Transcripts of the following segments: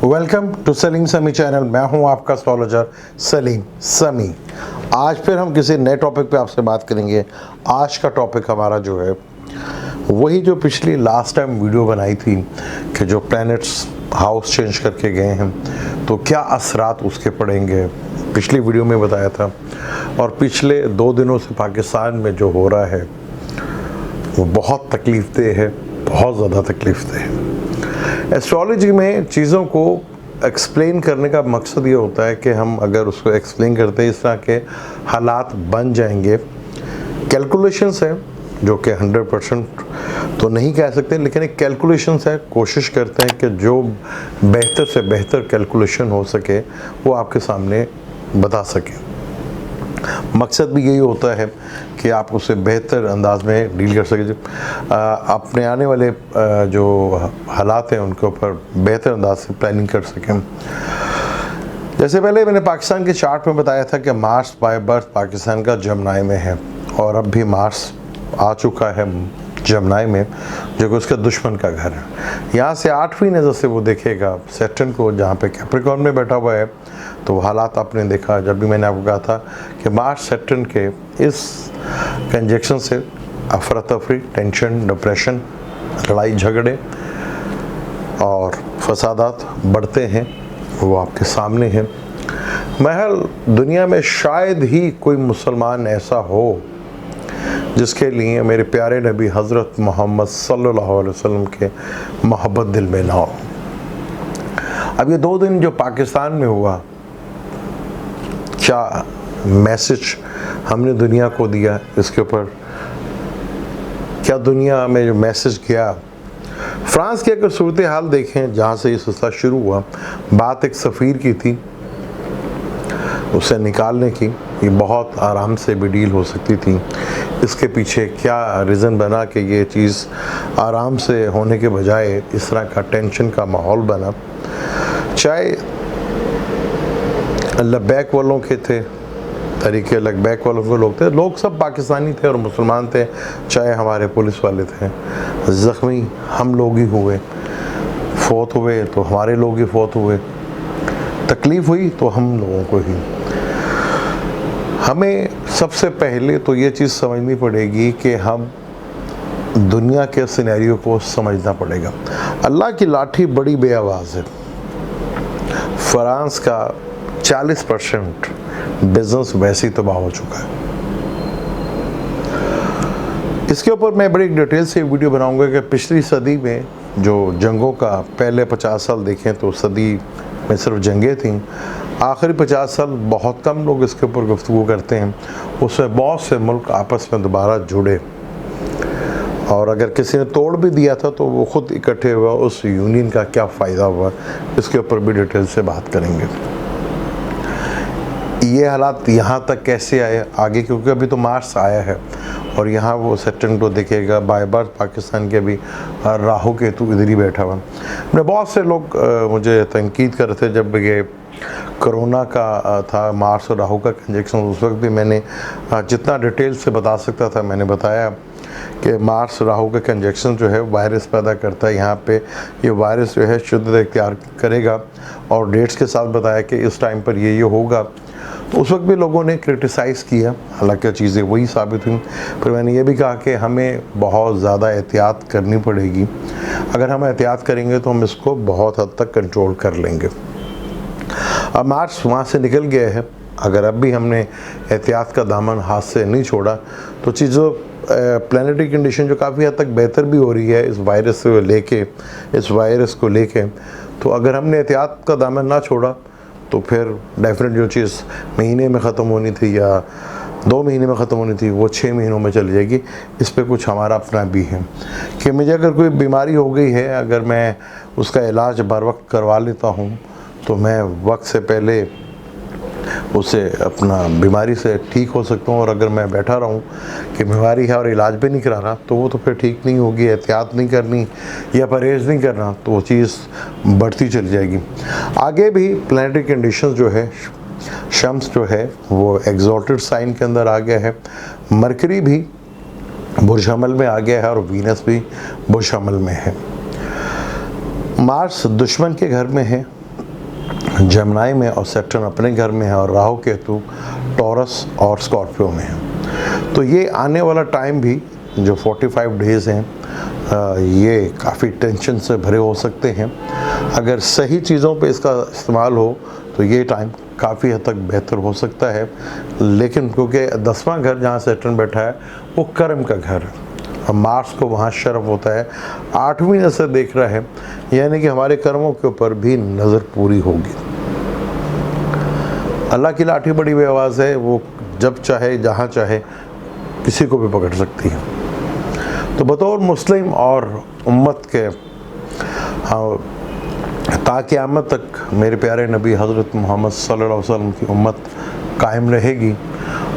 Welcome to Salim समी channel. मैं हूं आपका एस्ट्रोलॉजर सलीम समी। आज फिर हम किसी नए टॉपिक पे आपसे बात करेंगे। आज का टॉपिक हमारा जो है वही जो पिछली लास्ट टाइम वीडियो बनाई थी कि जो प्लैनेट्स हाउस चेंज करके गए हैं तो क्या असरात उसके पड़ेंगे, पिछली वीडियो में बताया था। और पिछले 2 दिनों से पाकिस्तान में जो हो रहा है वो बहुत तकलीफदेह है, बहुत ज़्यादा तकलीफदेह है। एस्ट्रोलॉजी में चीज़ों को एक्सप्लेन करने का मकसद ये होता है कि हम अगर उसको एक्सप्लेन करते हैं इस तरह के हालात बन जाएंगे। कैलकुलेशंस हैं जो कि 100% तो नहीं कह सकते, लेकिन एक कैलकुलेशंस है। कोशिश करते हैं कि जो बेहतर से बेहतर कैलकुलेशन हो सके वो आपके सामने बता सकें। मकसद भी यही होता है कि आप उसे बेहतर अंदाज में डील कर सकें, अपने आने वाले जो हालात हैं उनके ऊपर बेहतर अंदाज से प्लानिंग कर सकें। जैसे पहले मैंने पाकिस्तान के चार्ट में बताया था कि मार्स बाय बर्थ पाकिस्तान का जमनाई में है और अब भी मार्स आ चुका है जमनाई में, जो कि उसका दुश्मन का घर है। यहाँ से 8वीं नज़र से वो देखेगा सैटर्न को, जहाँ पे कैप्रिकॉर्न में बैठा हुआ है। तो हालात आपने देखा, जब भी मैंने आपको कहा था कि मार्स सैटर्न के इस कंजक्शन से अफरा तफरी, टेंशन, डिप्रेशन, लड़ाई झगड़े और फसादात बढ़ते हैं, वो आपके सामने हैं। महल दुनिया में शायद ही कोई मुसलमान ऐसा हो जिसके लिए मेरे प्यारे नबी हज़रत मोहम्मद सल्लल्लाहु अलैहि वसल्लम के मोहब्बत दिल में ना हो। अब ये 2 दिन जो पाकिस्तान में हुआ, क्या मैसेज हमने दुनिया को दिया, इसके ऊपर क्या दुनिया में जो मैसेज गया। फ्रांस की अगर सूरत हाल देखें जहाँ से ये सिलसिला शुरू हुआ, बात एक सफ़ीर की थी, उसे निकालने की ये बहुत आराम से भी डील हो सकती थी। इसके पीछे क्या रीज़न बना कि ये चीज़ आराम से होने के बजाय इस तरह का टेंशन का माहौल बना। चाहे लब्बैक वालों के थे तरीके, लब्बैक वालों के लोग थे, लोग सब पाकिस्तानी थे और मुसलमान थे। चाहे हमारे पुलिस वाले थे, ज़ख्मी हम लोग ही हुए, फौत हुए तो हमारे लोग ही फौत हुए, तकलीफ़ हुई तो हम लोगों को ही। हमें सबसे पहले तो ये चीज़ समझनी पड़ेगी कि हम दुनिया के सिनेरियो को समझना पड़ेगा। अल्लाह की लाठी बड़ी बेआवाज़ है। फ्रांस का 40% बिजनेस वैसे ही तबाह हो चुका है। इसके ऊपर मैं बड़ी डिटेल से वीडियो बनाऊंगा कि पिछली सदी में जो जंगों का पहले 50 साल देखें तो सदी में सिर्फ जंगें थीं, आखिरी 50 साल बहुत कम लोग इसके ऊपर गुफ्तगू करते हैं। उसमें बहुत से मुल्क आपस में दोबारा जुड़े और अगर किसी ने तोड़ भी दिया था तो वो ख़ुद इकट्ठे हुआ, उस यूनियन का क्या फ़ायदा हुआ, इसके ऊपर भी डिटेल से बात करेंगे। ये हालात यहाँ तक कैसे आए आगे, क्योंकि अभी तो मार्स आया है और यहाँ वो सैटर्न को देखेगा। बाय बर्थ पाकिस्तान के भी राहु केतु इधर ही बैठा हुआ। मैं बहुत से लोग मुझे तनकीद कर रहे थे जब ये कोरोना का था, मार्स और राहु का कंजक्शन, उस वक्त भी मैंने जितना डिटेल से बता सकता था मैंने बताया कि मार्स राहु का कंजक्शन जो है वायरस पैदा करता है। यहाँ पे ये वायरस जो है शुद्धता इख्तियार करेगा और डेट्स के साथ बताया कि इस टाइम पर ये होगा। तो उस वक्त भी लोगों ने क्रिटिसाइज़ किया, हालांकि चीज़ें वही साबित हुई। फिर मैंने ये भी कहा कि हमें बहुत ज़्यादा एहतियात करनी पड़ेगी। अगर हम एहतियात करेंगे तो हम इसको बहुत हद तक कंट्रोल कर लेंगे। अब मार्स वहाँ से निकल गया है, अगर अब भी हमने एहतियात का दामन हाथ से नहीं छोड़ा तो चीज़ों प्लानिटरी कंडीशन जो काफ़ी हद तक बेहतर भी हो रही है इस वायरस से लेके, इस वायरस को लेके। तो अगर हमने एहतियात का दामन ना छोड़ा तो फिर डेफिनेट जो चीज़ महीने में ख़त्म होनी थी या 2 महीने में ख़त्म होनी थी वो 6 महीनों में चली जाएगी। इस पे कुछ हमारा अपना भी है कि मुझे अगर कोई बीमारी हो गई है, अगर मैं उसका इलाज बर वक्त करवा लेता हूँ तो मैं वक्त से पहले उसे अपना बीमारी से ठीक हो सकता हूँ। और अगर मैं बैठा रहूँ कि बीमारी है और इलाज भी नहीं करा रहा तो वो तो फिर ठीक नहीं होगी। एहतियात नहीं करनी या परहेज़ नहीं करना तो वो चीज़ बढ़ती चली जाएगी। आगे भी प्लैनेटरी कंडीशंस जो है, शम्स जो है वो एग्जॉल्टेड साइन के अंदर आ गया है, मरकरी भी बुर्ज हमल में आ गया है और वीनस भी बुर्ज हमल में है। मार्स दुश्मन के घर में है जमनाई में और सैटर्न अपने घर में है और राहु केतु टॉरस और स्कॉर्पियो में है। तो ये आने वाला टाइम भी जो 45 डेज़ हैं ये काफ़ी टेंशन से भरे हो सकते हैं। अगर सही चीज़ों पे इसका इस्तेमाल हो तो ये टाइम काफ़ी हद तक बेहतर हो सकता है। लेकिन क्योंकि 10वां घर जहाँ सैटर्न बैठा है वो कर्म का घर है और मार्स को वहाँ शर्फ होता है, 8वीं नज़र देख रहा है, यानी कि हमारे कर्मों के ऊपर भी नज़र पूरी होगी। अल्लाह की लाठी बड़ी बेआवाज़ है, वो जब चाहे जहाँ चाहे किसी को भी पकड़ सकती है। तो बतौर मुस्लिम और उम्मत के ताक़यामत तक मेरे प्यारे नबी हज़रत मोहम्मद सल्लल्लाहु अलैहि वसल्लम की उम्मत कायम रहेगी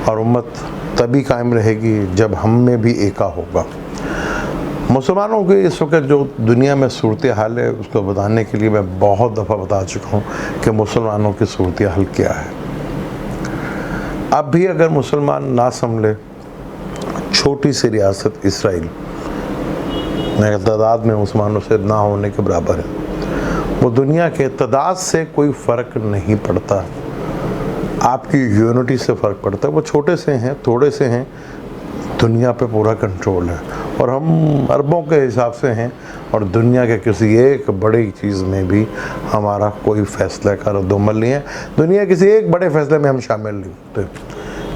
और उम्मत तभी कायम रहेगी जब हम में भी एका होगा। मुसलमानों के इस वक्त जो दुनिया में सूरत हाल है उसको बताने के लिए मैं बहुत दफ़ा बता चुका हूँ कि मुसलमानों की सूरत हाल क्या है। अब भी अगर मुसलमान ना संभले, छोटी सी रियासत इसराइल तादाद में मुसलमानों से ना होने के बराबर है, वो दुनिया के तादाद से कोई फ़र्क नहीं पड़ता, आपकी यूनिटी से फ़र्क पड़ता है। वो छोटे से हैं, थोड़े से हैं, दुनिया पे पूरा कंट्रोल है और हम अरबों के हिसाब से हैं और दुनिया के किसी एक बड़ी चीज़ में भी हमारा कोई फ़ैसला का रद्दोमल नहीं है। दुनिया किसी एक बड़े फ़ैसले में हम शामिल नहीं होते,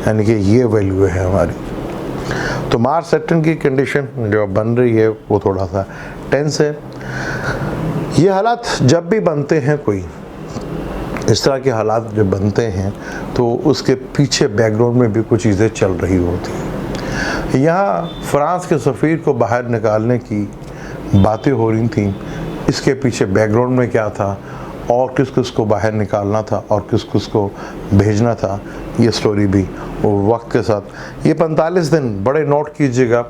यानी कि ये वैल्यू है हमारी। तो मार्स सैटर्न की कंडीशन जो बन रही है वो थोड़ा सा टेंस है। ये हालात जब भी बनते हैं, कोई इस तरह के हालात जब बनते हैं तो उसके पीछे बैकग्राउंड में भी कुछ चीज़ें चल रही होती हैं। यहाँ फ्रांस के सफ़ीर को बाहर निकालने की बातें हो रही थी, इसके पीछे बैकग्राउंड में क्या था और किस किस को बाहर निकालना था और किस किस को भेजना था, ये स्टोरी भी वक्त के साथ। ये 45 दिन बड़े नोट कीजिएगा,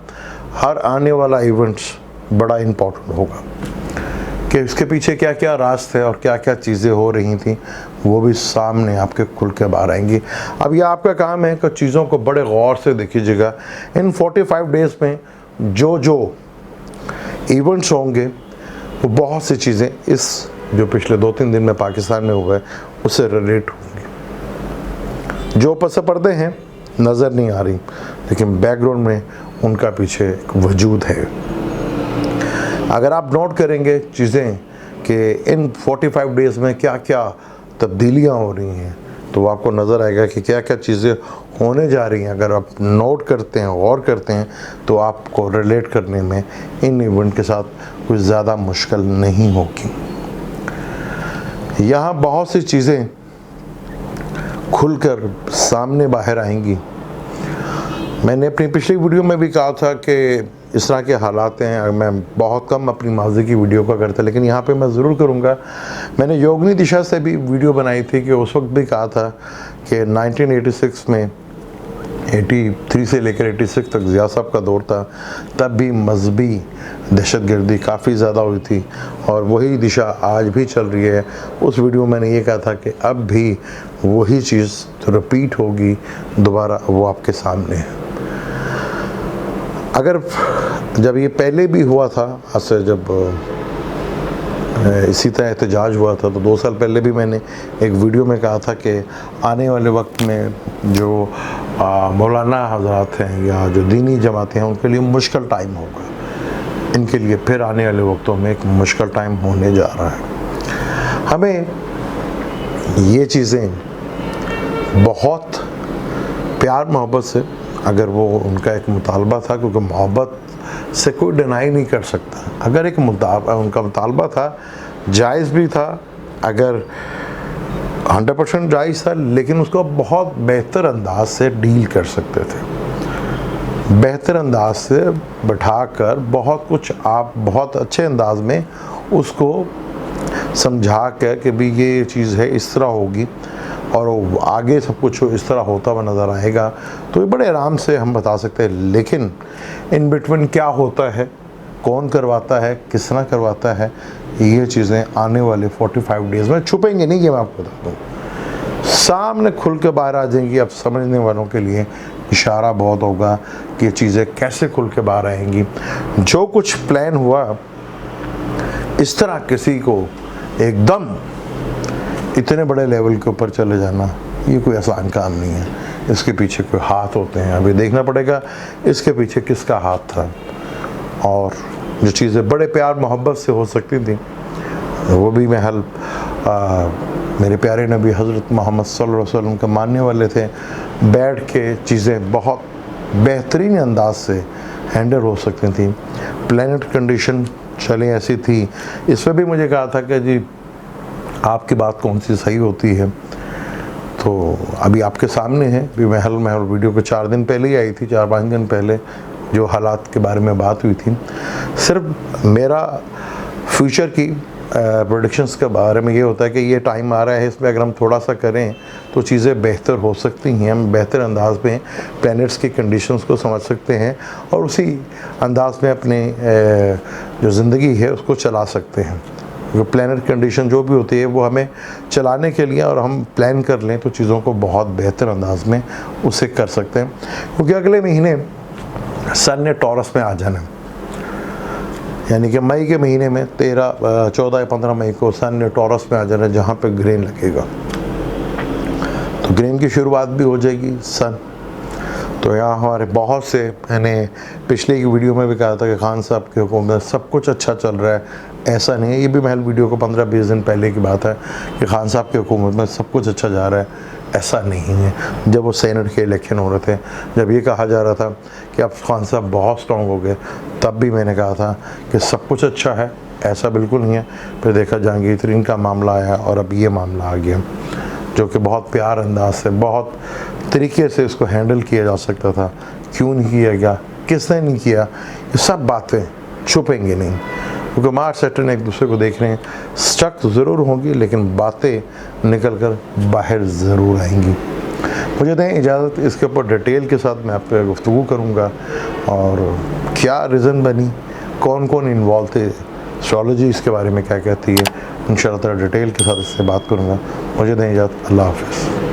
हर आने वाला इवेंट्स बड़ा इम्पोर्टेंट होगा कि इसके पीछे क्या क्या राज थे और क्या क्या चीज़ें हो रही थी, वो भी सामने आपके खुल के बाहर आएंगी। अब यह आपका काम है कि चीज़ों को बड़े गौर से देखिएगा। इन 45 डेज़ में जो जो इवेंट्स होंगे वो बहुत सी चीज़ें इस जो पिछले 2-3 दिन में पाकिस्तान में हुआ है उससे रिलेट होंगी। जो पस पर्दे हैं नज़र नहीं आ रही, लेकिन बैकग्राउंड में उनका पीछे एक वजूद है। अगर आप नोट करेंगे चीज़ें कि इन 45 डेज़ में क्या क्या तब्दीलियाँ हो रही हैं तो आपको नज़र आएगा कि क्या क्या चीज़ें होने जा रही हैं। अगर आप नोट करते हैं, गौर करते हैं, तो आपको रिलेट करने में इन इवेंट के साथ कुछ ज़्यादा मुश्किल नहीं होगी। यहाँ बहुत सी चीज़ें खुलकर सामने बाहर आएंगी। मैंने अपनी पिछली वीडियो में भी कहा था कि इस तरह के हालात हैं, मैं बहुत कम अपनी माजी की वीडियो का करता, लेकिन यहाँ पे मैं ज़रूर करूँगा। मैंने योगिनी दिशा से भी वीडियो बनाई थी कि उस वक्त भी कहा था कि 1986 में 83 से लेकर 86 तक ज़िया साहब का दौर था, तब भी मजहबी दहशतगर्दी काफ़ी ज़्यादा हुई थी और वही दिशा आज भी चल रही है। उस वीडियो में मैंने ये कहा था कि अब भी वही चीज़ रिपीट होगी दोबारा, वो आपके सामने है। अगर जब ये पहले भी हुआ था, ऐसे जब इसी तरह एहतजाज हुआ था तो 2 साल पहले भी मैंने एक वीडियो में कहा था कि आने वाले वक्त में जो मौलाना हजरात हैं या जो दीनी जमातें हैं उनके लिए मुश्किल टाइम होगा। इनके लिए फिर आने वाले वक्तों में एक मुश्किल टाइम होने जा रहा है। हमें ये चीज़ें बहुत प्यार मोहब्बत से, अगर वो उनका एक मुतालबा था, क्योंकि मोहब्बत से कोई डिनाई नहीं कर सकता, अगर एक उनका मुतालबा था, जायज़ भी था, अगर 100% जायज़ था, लेकिन उसको बहुत बेहतर अंदाज से डील कर सकते थे, बेहतर अंदाज से बैठाकर बहुत कुछ आप बहुत अच्छे अंदाज में उसको समझा कर कि भी ये चीज़ है, इस तरह होगी और आगे सब कुछ इस तरह होता हुआ नज़र आएगा, तो ये बड़े आराम से हम बता सकते हैं। लेकिन इन बिटवीन क्या होता है, कौन करवाता है, किस तरह करवाता है, ये चीज़ें आने वाले 45 डेज़ में छुपेंगे नहीं, ये मैं आपको बता दूँ, सामने खुल के बाहर आ जाएंगी। अब समझने वालों के लिए इशारा बहुत होगा कि ये चीज़ें कैसे खुल के बाहर आएंगी। जो कुछ प्लान हुआ, इस तरह किसी को एकदम इतने बड़े लेवल के ऊपर चले जाना ये कोई आसान काम नहीं है, इसके पीछे कोई हाथ होते हैं। अभी देखना पड़ेगा इसके पीछे किसका हाथ था, और जो चीज़ें बड़े प्यार मोहब्बत से हो सकती थी वो भी महल मेरे प्यारे नबी हज़रत मोहम्मद सल्लल्लाहु अलैहि वसल्लम का मानने वाले थे, बैठ के चीज़ें बहुत बेहतरीन अंदाज से हैंडल हो सकती थी। प्लैनेट कंडीशन चले ऐसी थी, इसमें भी मुझे कहा था कि जी आपकी बात कौन सी सही होती है, तो अभी आपके सामने है। भी महल वीडियो को 4 दिन पहले ही आई थी, 4-5 दिन पहले जो हालात के बारे में बात हुई थी। सिर्फ मेरा फ्यूचर की प्रेडिक्शंस के बारे में ये होता है कि ये टाइम आ रहा है, इसमें अगर हम थोड़ा सा करें तो चीज़ें बेहतर हो सकती हैं, हम बेहतर अंदाज में प्लैनेट्स की कंडीशंस को समझ सकते हैं और उसी अंदाज में अपने जो ज़िंदगी है उसको चला सकते हैं। क्योंकि प्लैनेट कंडीशन जो भी होती है वो हमें चलाने के लिए, और हम प्लान कर लें तो चीज़ों को बहुत बेहतर अंदाज में उसे कर सकते हैं। क्योंकि अगले महीने सन ने टॉरस में आ जाना, यानी कि मई के महीने में 14 या 15 मई को सन ने टॉरस में आ जाना, जहाँ पे ग्रेन लगेगा। तो ग्रेन की शुरुआत भी हो जाएगी सन। तो यहाँ हमारे बहुत से, मैंने पिछले की वीडियो में भी कहा था कि खान साहब की हुकूमत में सब कुछ अच्छा चल रहा है, ऐसा नहीं है। ये भी महल वीडियो को 15-20 दिन पहले की बात है कि खान साहब की हुकूमत में सब कुछ अच्छा जा रहा है, ऐसा नहीं है। जब वो सेनेट के इलेक्शन हो रहे थे, जब ये कहा जा रहा था कि अब खान साहब बहुत स्ट्रॉन्ग हो गए, तब भी मैंने कहा था कि सब कुछ अच्छा है, ऐसा बिल्कुल नहीं है। फिर देखा जहांगीर तरीन का मामला आया और अब ये मामला आ गया, जो कि बहुत प्यार अंदाज से, बहुत तरीके से इसको हैंडल किया जा सकता था। क्यों नहीं किया गया, किसने नहीं किया, ये सब बातें छुपेंगे नहीं, क्योंकि मार्स सैटर्न एक दूसरे को देख रहे हैं। स्ट्रक तो ज़रूर होंगी, लेकिन बातें निकल कर बाहर ज़रूर आएंगी। मुझे दें इजाज़त, इसके ऊपर डिटेल के साथ मैं आप पे गुफ्तगू करूँगा, और क्या रीज़न बनी, कौन कौन इन्वॉल्व थे, एस्ट्रोलॉजी इसके बारे में क्या कहती है, इंशाअल्लाह ताला डिटेल के साथ इससे बात करूँगा। मुझे दें इजाज़त, अल्लाह हाफ़िज़।